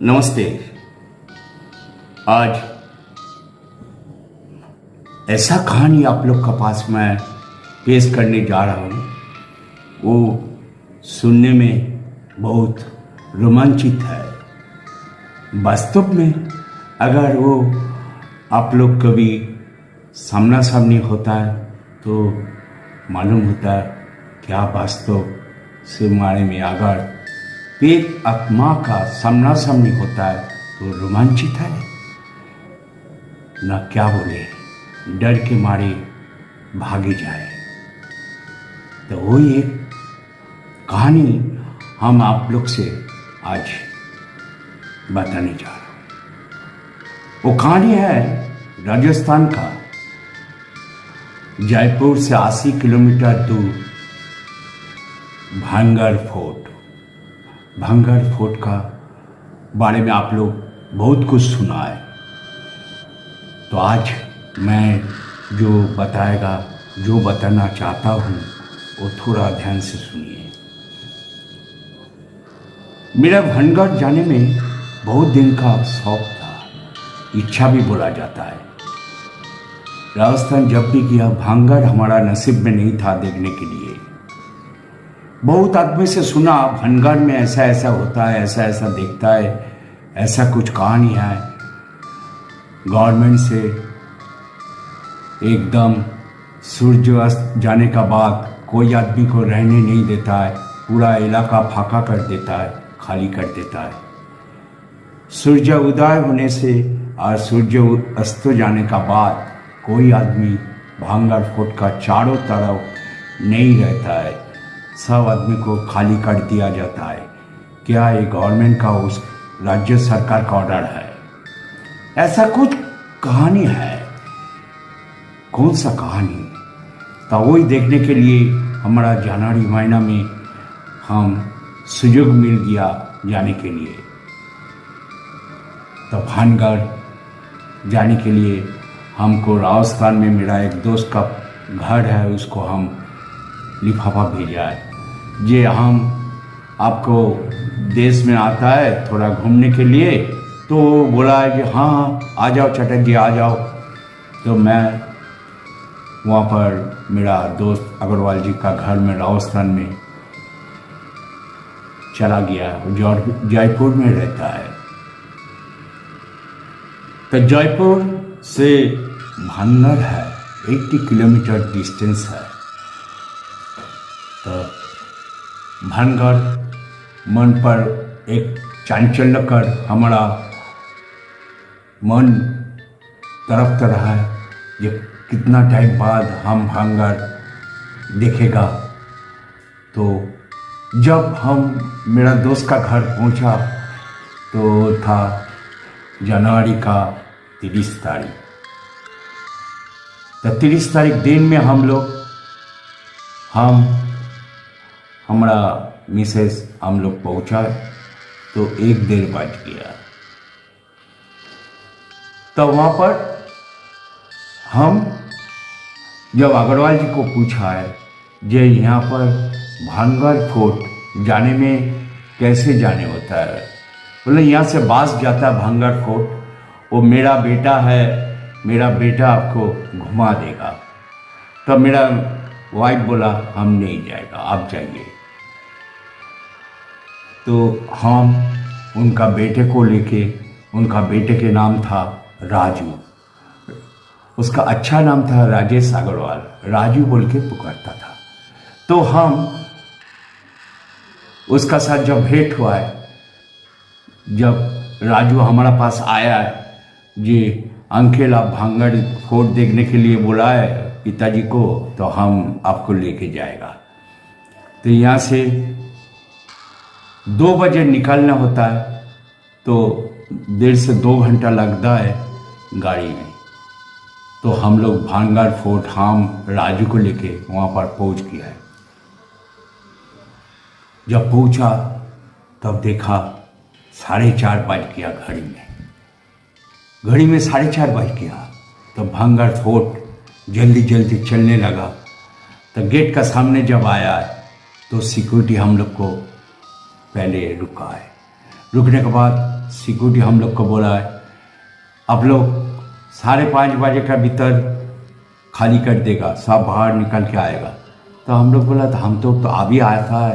नमस्ते। आज ऐसा कहानी आप लोग का पास मैं पेश करने जा रहा हूँ, वो सुनने में बहुत रोमांचित है। वास्तव में अगर वो आप लोग कभी सामना सामनी होता है तो मालूम होता है क्या वास्तव से मारे में अगर पेट आत्मा का सामना सामनी होता है तो रोमांचित है ना, क्या बोले, डर के मारे भागे जाए। तो वो एक कहानी हम आप लोग से आज बताने जा रहे हैं। वो कहानी है राजस्थान का, जयपुर से 80 किलोमीटर दूर भांगर फोर्ट। भांगर फोर्ट का बारे में आप लोग बहुत कुछ सुना है, तो आज मैं जो बताना चाहता हूँ वो थोड़ा ध्यान से सुनिए। मेरा भांगर जाने में बहुत दिन का शौक था, इच्छा भी बोला जाता है। राजस्थान जब भी गया, भांगर हमारा नसीब में नहीं था देखने के लिए। बहुत आदमी से सुना भांगर में ऐसा ऐसा होता है, ऐसा ऐसा देखता है, ऐसा कुछ कहानी है। गवर्नमेंट से एकदम सूर्यास्त जाने का बाद कोई आदमी को रहने नहीं देता है, पूरा इलाका फाका कर देता है, खाली कर देता है। सूर्य उदय होने से और सूर्य अस्त जाने का बाद कोई आदमी भांगर फोर्ट का चारों तरफ नहीं रहता है, सब आदमी को खाली कर दिया जाता है। क्या ये गवर्नमेंट का, उस राज्य सरकार का ऑर्डर है? ऐसा कुछ कहानी है। कौन सा कहानी? तो वही देखने के लिए हमारा जनवरी महीना में हम सुयोग मिल गया जाने के लिए। तो भानगढ़ जाने के लिए हमको राजस्थान में मेरा एक दोस्त का घर है, उसको हम लिफाफा भेजा है जे हम आपको देश में आता है थोड़ा घूमने के लिए, तो बोला है कि हाँ आ जाओ चटक जी आ जाओ। तो मैं वहाँ पर मेरा दोस्त अग्रवाल जी का घर में राजस्थान में चला गया, जो जयपुर में रहता है। तो जयपुर से भांगर है 80 किलोमीटर डिस्टेंस है। तो भांगर मन पर एक चांचल्य कर हमारा मन तरफ रहा है, ये कितना टाइम बाद हम भांगर देखेगा। तो जब हम मेरा दोस्त का घर पहुंचा तो था जनवरी का 30 तारीख। तो 30 तारीख दिन में हमारा मिसेस हम लोग पहुंचा तो 1 बज गया। तो वहां पर हम जब अग्रवाल जी को पूछा है जे यहाँ पर भांगर फोर्ट जाने में कैसे जाने होता है, बोले यहाँ से बस जाता है भांगर फोर्ट, वो मेरा बेटा है, मेरा बेटा आपको घुमा देगा। तो मेरा वाइफ बोला हम नहीं जाएगा, आप जाइए। तो हम उनका बेटे को लेके, उनका बेटे के नाम था राजू, उसका अच्छा नाम था राजेश अग्रवाल, राजू बोल के पुकारता था। तो हम उसका साथ जब भेंट हुआ है, जब राजू हमारा पास आया है जी अंकेल आप भांगर फोर्ट देखने के लिए बोला है पिताजी को, तो हम आपको लेके जाएगा। तो यहाँ से 2 बजे निकलना होता है, तो 1.5 से 2 घंटा लगता है गाड़ी में। तो हम लोग भांगर फोर्ट हम राजू को लेके वहाँ पर पहुँच गया है। जब पहुँचा तब देखा 4:30 बज गया घड़ी में 4:30 बज गया। तो भांगर फोर्ट जल्दी जल्दी चलने लगा। तो गेट का सामने जब आया तो सिक्योरिटी हम लोग को पहले रुका है। रुकने के बाद सिक्योरिटी हम लोग को बोला है आप लोग 5:30 बजे का भीतर खाली कर देगा, सब बाहर निकल के आएगा। तो हम लोग बोला था हम तो अभी आया था।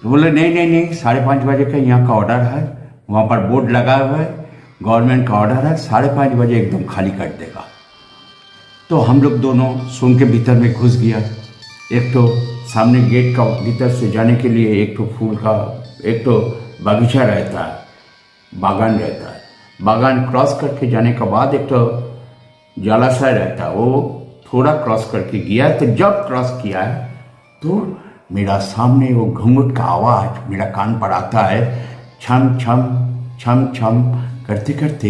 तो बोले नहीं नहीं नहीं, 5:30 बजे का यहाँ का ऑर्डर है, वहाँ पर बोर्ड लगा हुआ है, गवर्नमेंट का ऑर्डर है, 5:30 बजे एकदम खाली कर देगा। तो हम लोग दोनों सुन के भीतर में घुस गया। एक तो सामने गेट का भीतर से जाने के लिए एक तो फूल का एक तो बगीचा रहता है, बागान रहता है, बागान क्रॉस करके जाने के बाद एक तो जलाशय रहता है, वो थोड़ा क्रॉस करके गया। तो जब क्रॉस किया है तो मेरा सामने वो घूंघट का आवाज़ मेरा कान पर आता है, छम छम छम छम करते करते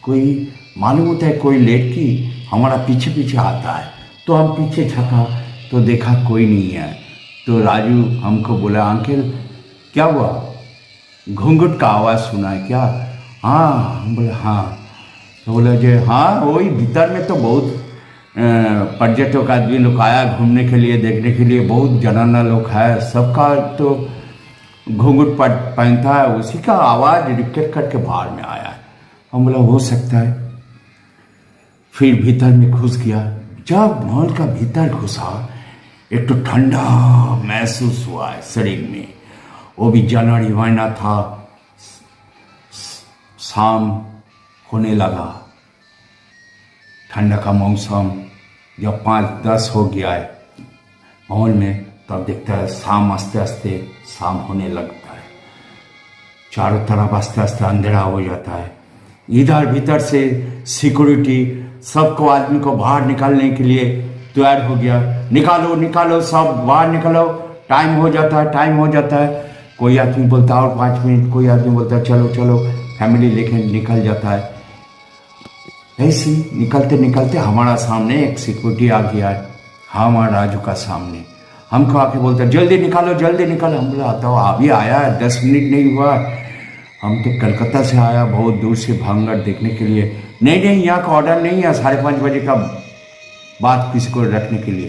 कोई मालूम होता है कोई लड़की हमारा पीछे पीछे आता है। तो हम पीछे झाँका तो देखा कोई नहीं है। तो राजू हमको बोला अंकल क्या हुआ, घूंघट का आवाज़ सुना है क्या? हाँ। हम बोले हाँ। तो बोले जे हाँ वही भीतर में तो बहुत पर्यटक आदमी लोग आया घूमने के लिए, देखने के लिए, बहुत जनाना लोग है, सबका तो घूंघट पहनता है, उसी का आवाज़ रिकॉर्ड करके बाहर में आया है। हम बोला हो सकता है। फिर भीतर में घुस गया। जब मॉल का भीतर घुसा एक तो ठंडा महसूस हुआ है शरीर में, वो भी जनवरी महीना था, शाम होने लगा, ठंडा का मौसम। जब 5-10 हो गया है मॉल में तब देखता है शाम आस्ते आस्ते शाम होने लगता है, चारों तरफ आस्ते आस्ते अंधेरा हो जाता है। इधर भीतर से सिक्योरिटी सबको आदमी को बाहर निकालने के लिए तैयार हो गया, निकालो निकालो सब बाहर निकालो, टाइम हो जाता है टाइम हो जाता है। कोई आदमी बोलता है और 5 मिनट, कोई आदमी बोलता है चलो चलो, फैमिली लेके निकल जाता है। ऐसे निकलते निकलते हमारा सामने एक सिक्योरिटी आ गया है, हमारा राजू का सामने, हमको आके बोलता है जल्दी निकालो जल्दी निकालो। हम बोला आता हो अभी आया है, 10 मिनट नहीं हुआ, हम तो कलकत्ता से आया बहुत दूर से भांगड़ देखने के लिए। नहीं नहीं यहाँ का ऑर्डर नहीं है 5:30 बजे का बात किसी को रखने के लिए।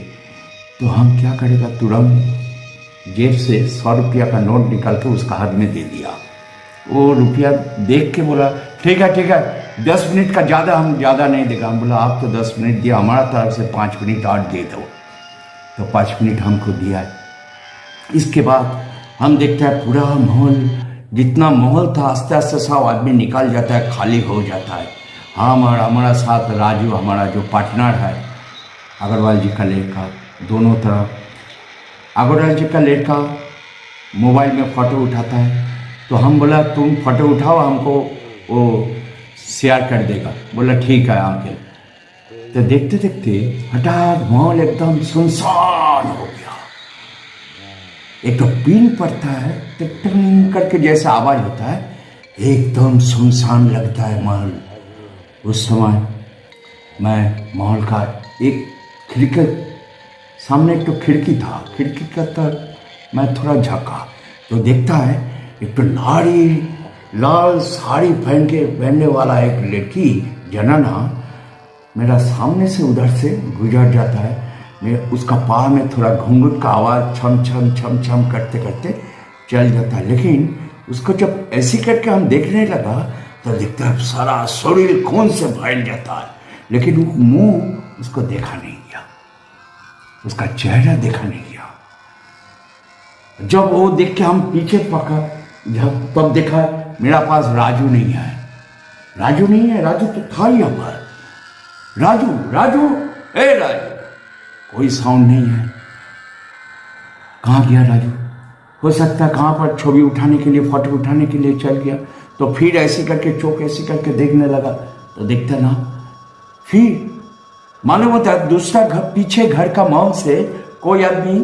तो हम क्या करेगा, तुरंत जेब से 100 रुपया का नोट निकाल के उसका हाथ में दे दिया। वो रुपया देख के बोला ठीक है 10 मिनट का हम ज़्यादा नहीं देगा। हम बोला आप तो 10 मिनट दिया, हमारा तरफ से 5 मिनट और दे दो। तो 5 मिनट हमको दिया है। इसके बाद हम देखते हैं पूरा माहौल, जितना माहौल था आस्ते आस्ते सब आदमी निकल जाता है, खाली हो जाता है। हमारा साथ राजू हमारा जो पार्टनर है, अग्रवाल जी का लड़का, दोनों तरफ अग्रवाल जी का लड़का मोबाइल में फ़ोटो उठाता है। तो हम बोला तुम फ़ोटो उठाओ, हमको वो शेयर कर देगा। बोला ठीक है अंकल। तो देखते देखते हठात माहौल एकदम सुनसान हो गया। एक तो पिन पड़ता है टिक टिक करके जैसा आवाज़ होता है, एकदम सुनसान लगता है माहौल। उस समय मैं माहौल का एक खिड़की सामने एक तो खिड़की था, खिड़की का तक मैं थोड़ा झका तो देखता है एक तो लाल साड़ी पहनने वाला एक लड़की जनाना मेरा सामने से उधर से गुजर जाता है। मैं उसका पाँव में थोड़ा घूंघट का आवाज़ छम छम छम छम करते करते चल जाता है। लेकिन उसको जब ऐसी करके हम देखने लगा तो देखता है सारा शरीर खून से भर जाता है, लेकिन वो मुंह उसको देखा नहीं गया, उसका चेहरा देखा नहीं गया। जब वो देख के हम पीछे पका, जब तब देखा मेरा पास राजू नहीं है, राजू तो था यहाँ पर, राजू ए राजू, कोई साउंड नहीं है। कहाँ गया राजू? हो सकता है कहाँ पर छवि उठाने के लिए, फोटो उठाने के लिए चल गया। तो फिर ऐसे करके चौक ऐसे करके देखने लगा तो देखता ना, फिर मालूम होता है दूसरा घर पीछे घर का माहौल से कोई आदमी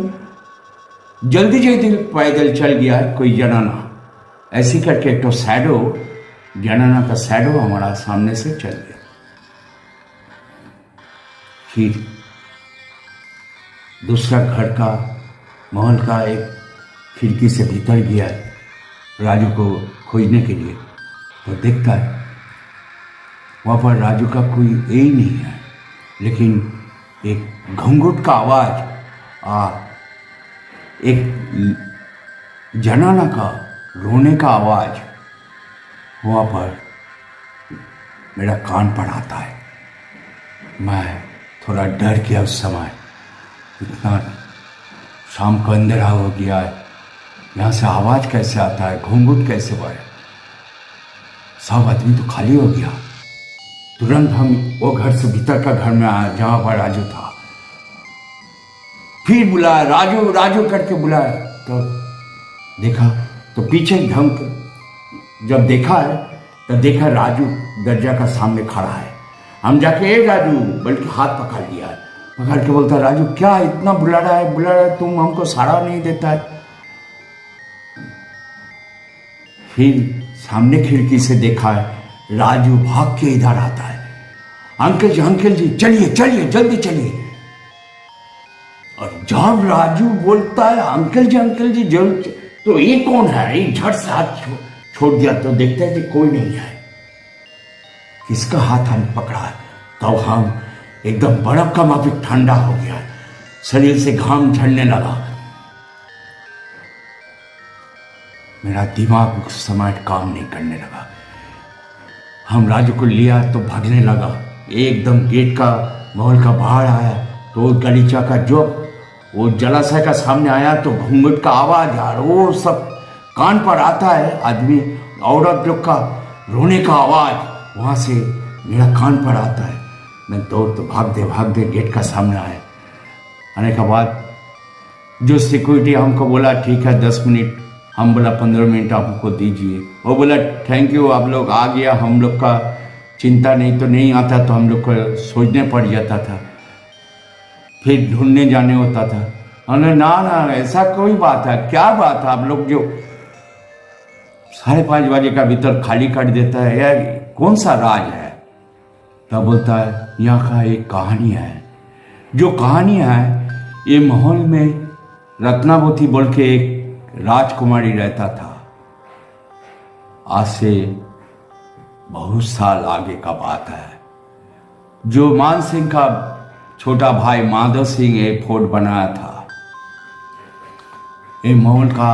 जल्दी पैदल चल गया है, कोई जनाना ऐसी करके एक तो शैडो, जनाना का शैडो हमारा सामने से चल गया। फिर दूसरा घर का माहौल का एक खिड़की से भीतर गया है राजू को खोजने के लिए। तो देखता है वहाँ पर राजू का कोई यही नहीं है, लेकिन एक घूंघट का आवाज़, एक जनाना का रोने का आवाज़ वहाँ पर मेरा कान पर आता है। मैं थोड़ा डर गया उस समय, इतना शाम का अंधेरा हो गया है, यहाँ से आवाज़ कैसे आता है, घूंघट कैसे बढ़े। सब आदमी तो खाली हो गया। तुरंत हम वो घर से भीतर का घर में आया जहाँ पर राजू था। फिर बुलाया, राजू राजू करके बुलाया, तो देखा तो पीछे जब देखा है तो देखा राजू दरजा का सामने खड़ा है। हम जाके ए राजू बल्कि हाथ पकड़ लिया है, पकड़ के बोलता राजू क्या इतना बुला रहा है, तुम हमको साड़ा नहीं देता है। फिर सामने खिड़की से देखा है राजू भाग के इधर आता है। अंकल जी चलिए चलिए जल्दी चलिए। और जब राजू बोलता है अंकल जी जल्दी, तो ये कौन है, ये झट से हाथ छोड़ दिया तो देखते हैं कि कोई नहीं है। किसका हाथ हम पकड़ा है, तो हम एकदम बर्फ का माफिक ठंडा हो गया, शरीर से घाम झड़ने लगा। मेरा दिमाग उस समय काम नहीं करने लगा। हम राजू को लिया तो भागने लगा, एकदम गेट का महल का बाहर आया तो गलीचा का जो वो जलाशय का सामने आया तो घूंघट का आवाज यार वो सब कान पर आता है। आदमी औरत लोग का रोने का आवाज वहाँ से मेरा कान पर आता है। मैं दौड़ तो भाग दे गेट का सामने आया। आने के बाद जो सिक्योरिटी हमको बोला ठीक है 10 मिनट, हम बोला 15 मिनट आपको दीजिए। वो बोला थैंक यू, आप लोग आ गया, हम लोग का चिंता नहीं तो नहीं आता तो हम लोग को सोचने पड़ जाता था, फिर ढूंढने जाने होता था। हमने ना ऐसा कोई बात है, क्या बात है, आप लोग जो 5:30 बजे का भीतर खाली कर देता है यार, कौन सा राज है। तब बोलता है यहाँ का एक कहानी है, जो कहानी है ये महल में रत्नावती बोल के एक राजकुमारी रहता था। आज से बहुत साल आगे का बात है। जो मान सिंह का छोटा भाई माधव सिंह एक फोर्ट बनाया था। ये महल का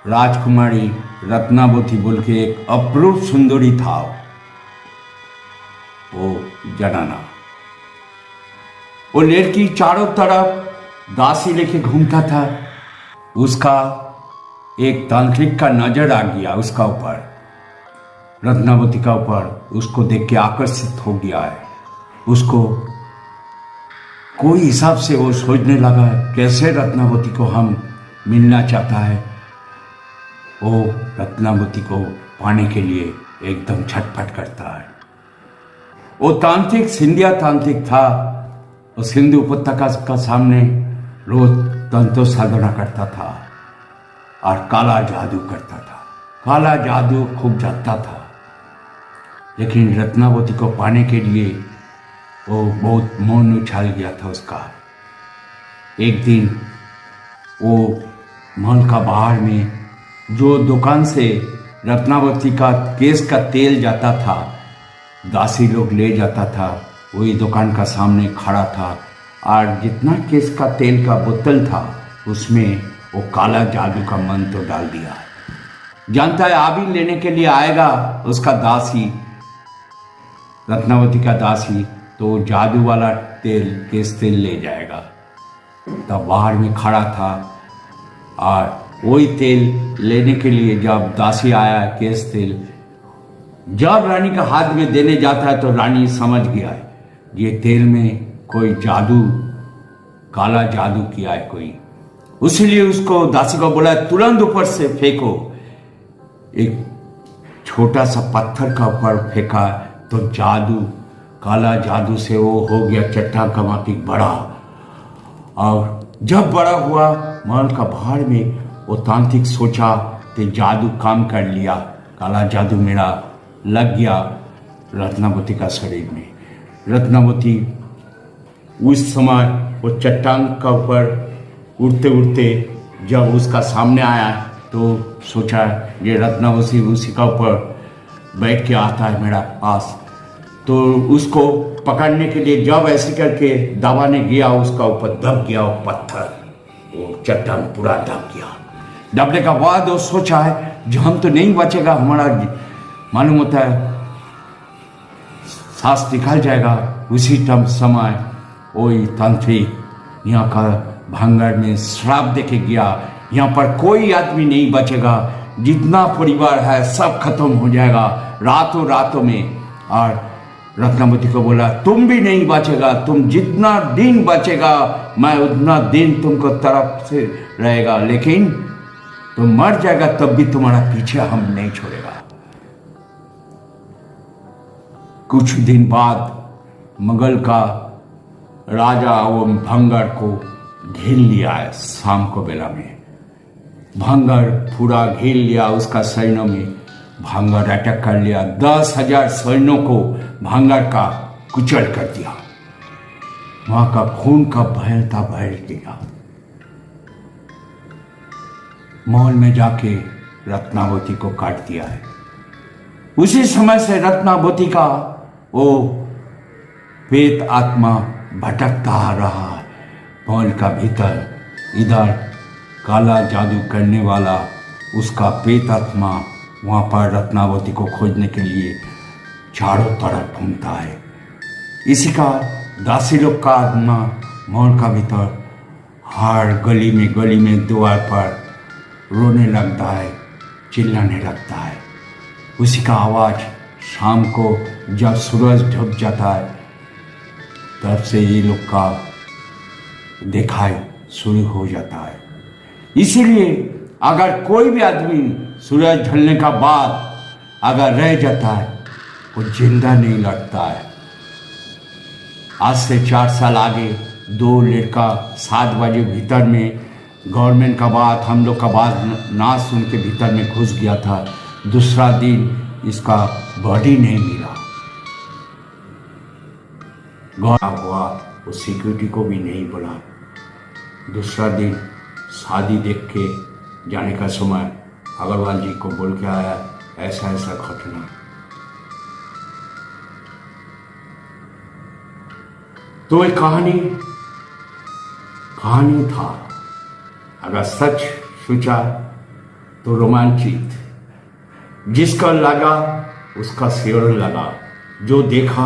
राजकुमारी रत्नावती बोल के एक अपूर्व सुंदरी था वो जनाना। वो लड़की चारों तरफ दासी लेके घूमता था। उसका एक तांत्रिक का नजर आ गया उसका ऊपर, रत्नावती का ऊपर। उसको देख के आकर्षित हो गया है। उसको कोई हिसाब से वो सोचने लगा कैसे रत्नावती को हम मिलना चाहता है। वो रत्नावती को पाने के लिए एकदम छटपट करता है। वो तांत्रिक सिंधिया तांत्रिक था। वो सिंधु उपत्यका का सामने रोज तंत्र साधना करता था और काला जादू करता था। काला जादू खूब जानता था, लेकिन रत्नावती को पाने के लिए वो बहुत मौन उछाल गया था उसका। एक दिन वो महल का बाहर में जो दुकान से रत्नावती का केस का तेल जाता था, दासी लोग ले जाता था, वही दुकान का सामने खड़ा था और जितना केस का तेल का बोतल था उसमें वो काला जादू का मंत्र डाल दिया। जानता है आबिल लेने के लिए आएगा उसका दासी, रत्नावती का दासी, तो जादू वाला तेल केस तेल ले जाएगा। तब बाहर में खड़ा था और वही तेल लेने के लिए जब दासी आया केस तेल, जब रानी का हाथ में देने जाता है तो रानी समझ गया है ये तेल में कोई जादू, काला जादू किया है कोई। उसलिए उसको दासी को बोला तुरंत ऊपर से फेंको। एक छोटा सा पत्थर का ऊपर फेंका तो जादू, काला जादू से वो हो गया चट्टान का माफिक बड़ा। और जब बड़ा हुआ महल का बाहर में वो तांत्रिक सोचा कि जादू काम कर लिया, काला जादू मेरा लग गया रत्नावती का शरीर में। रत्नावती उस समय वो चट्टान का ऊपर उड़ते उड़ते जब उसका सामने आया तो सोचा ये रत्नावती उसी का ऊपर बैठ के आता है मेरा पास। तो उसको पकड़ने के लिए जब ऐसे करके दबाने गया उसका ऊपर दब गया वो पत्थर, वो चट्टान पूरा दब गया। दबने का बाद वो सोचा है जो हम तो नहीं बचेगा, हमारा मालूम होता है सांस निकाल जाएगा, उसी समय वही तांत्रिक यहाँ का भांगड़ में श्राप देके गया, यहाँ पर कोई आदमी नहीं बचेगा, जितना परिवार है सब खत्म हो जाएगा रातों रातों में। और रत्नावती को बोला तुम भी नहीं बचेगा, तुम जितना दिन बचेगा मैं उतना दिन तुमको तरफ से रहेगा, लेकिन तुम मर जाएगा तब भी तुम्हारा पीछे हम नहीं छोड़ेगा। कुछ दिन बाद मुगल का राजा वो भंगर को घेर लिया है। शाम को बेला में भंगर पूरा घेर लिया उसका सैन्यों में, भंगर अटैक कर लिया, 10,000 सैन्यों को भंगर का कुचल कर दिया। वहां का खून का बहता बह गया। महल में जाके रत्नावती को काट दिया है। उसी समय से रत्नावती का वो प्रेत आत्मा भटकता आ रहा है महल का भीतर। इधर काला जादू करने वाला उसका प्रेत आत्मा वहाँ पर रत्नावती को खोजने के लिए चारों तरफ घूमता है। इसी का दासी लोग का आत्मा महल का भीतर हर गली में द्वार पर रोने लगता है, चिल्लाने लगता है। उसी का आवाज़ शाम को जब सूरज ढक जाता है तब से ये लोग का दिखाई शुरू हो जाता है। इसीलिए अगर कोई भी आदमी सूरज ढलने का बाद अगर रह जाता है वो जिंदा नहीं लौटता है। आज से 4 साल आगे 2 लड़का 7 बजे भीतर में गवर्नमेंट का बात, हम लोग का बात ना सुन के भीतर में घुस गया था। दूसरा दिन इसका बॉडी नहीं मिला, गौर हुआ वो सिक्योरिटी को भी नहीं बोला। दूसरा दिन शादी देख के जाने का समय अग्रवाल जी को बोल के आया ऐसा ऐसा घटना। तो एक कहानी था, अगर सच सोचा तो रोमांचित। जिसका लगा उसका सिर लगा, जो देखा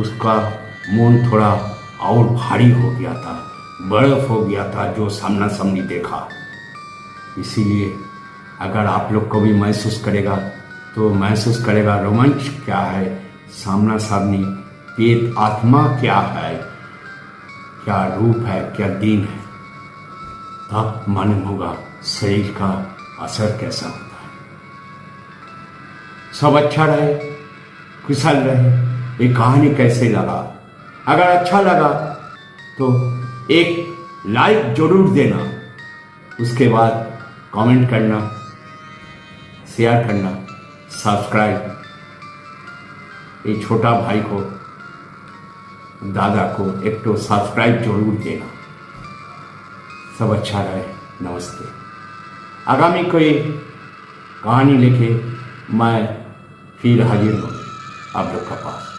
उसका मन थोड़ा और भारी हो गया था, बर्फ हो गया था जो सामना सामनी देखा। इसीलिए अगर आप लोग को भी महसूस करेगा तो महसूस करेगा रोमांच क्या है, सामना सामनी प्रेत आत्मा क्या है, क्या रूप है, क्या दिन है, तब मालूम होगा शरीर का असर कैसा होता है। सब अच्छा रहे, कुशल रहे। ये कहानी कैसे लगा? अगर अच्छा लगा तो एक लाइक जरूर देना, उसके बाद कमेंट करना, शेयर करना, सब्सक्राइब। ये छोटा भाई को, दादा को एक तो सब्सक्राइब जरूर देना। सब अच्छा रहे। नमस्ते। आगामी कोई कहानी लेके मैं फिर हाजिर हूँ आप लोग का पास।